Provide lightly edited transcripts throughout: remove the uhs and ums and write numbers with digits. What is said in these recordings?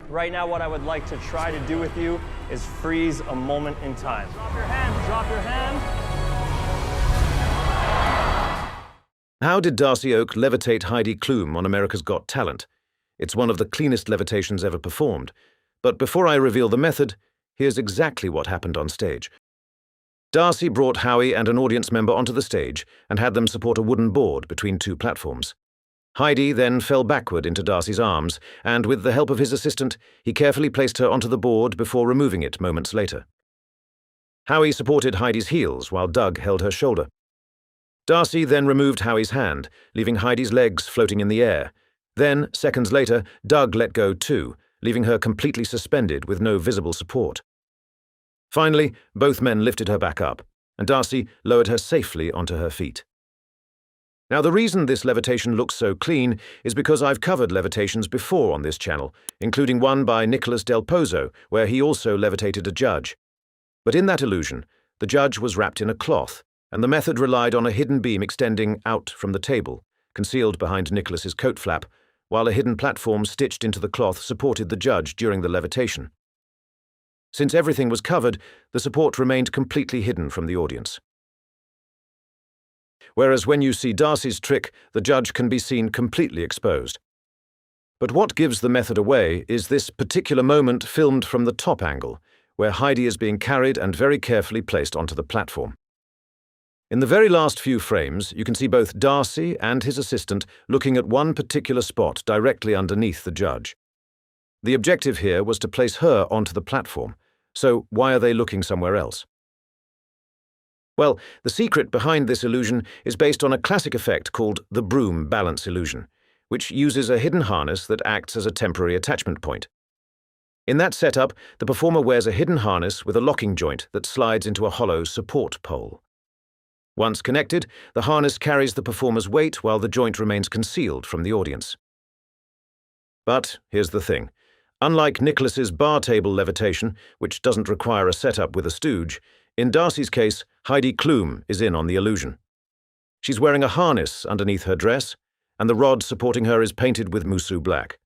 Right now, what I would like to try to do with you is freeze a moment in time. Drop your hand, drop your hand. How did Darcy Oake levitate Heidi Kluum on America's Got Talent? It's one of the cleanest levitations ever performed. But before I reveal the method, here's exactly what happened on stage. Darcy brought Howie and an audience member onto the stage and had them support a wooden board between two platforms. Heidi then fell backward into Darcy's arms, and with the help of his assistant, he carefully placed her onto the board before removing it moments later. Howie supported Heidi's heels while Doug held her shoulder. Darcy then removed Howie's hand, leaving Heidi's legs floating in the air. Then, seconds later, Doug let go too, leaving her completely suspended with no visible support. Finally, both men lifted her back up, and Darcy lowered her safely onto her feet. Now, the reason this levitation looks so clean is because I've covered levitations before on this channel, including one by Nicholas Del Pozo, where he also levitated a judge. But in that illusion, the judge was wrapped in a cloth, and the method relied on a hidden beam extending out from the table, concealed behind Nicholas's coat flap, while a hidden platform stitched into the cloth supported the judge during the levitation. Since everything was covered, the support remained completely hidden from the audience. Whereas when you see Darcy's trick, the judge can be seen completely exposed. But what gives the method away is this particular moment filmed from the top angle, where Heidi is being carried and very carefully placed onto the platform. In the very last few frames, you can see both Darcy and his assistant looking at one particular spot directly underneath the judge. The objective here was to place her onto the platform, so why are they looking somewhere else? Well, the secret behind this illusion is based on a classic effect called the broom balance illusion, which uses a hidden harness that acts as a temporary attachment point. In that setup, the performer wears a hidden harness with a locking joint that slides into a hollow support pole. Once connected, the harness carries the performer's weight while the joint remains concealed from the audience. But here's the thing. Unlike Nicholas's bar table levitation, which doesn't require a setup with a stooge, in Darcy's case, Heidi Kluum is in on the illusion. She's wearing a harness underneath her dress, and the rod supporting her is painted with Musu black.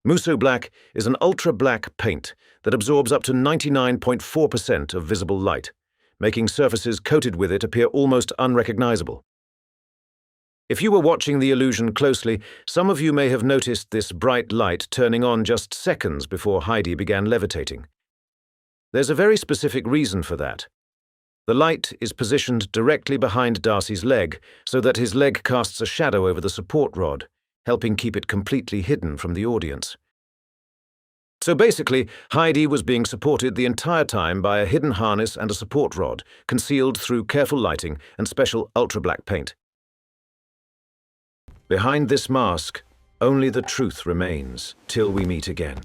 Musu black is an ultra-black paint that absorbs up to 99.4% of visible light, making surfaces coated with it appear almost unrecognizable. If you were watching the illusion closely, some of you may have noticed this bright light turning on just seconds before Heidi began levitating. There's a very specific reason for that. The light is positioned directly behind Darcy's leg, so that his leg casts a shadow over the support rod, helping keep it completely hidden from the audience. So basically, Heidi was being supported the entire time by a hidden harness and a support rod, concealed through careful lighting and special ultra-black paint. Behind this mask, only the truth remains till we meet again.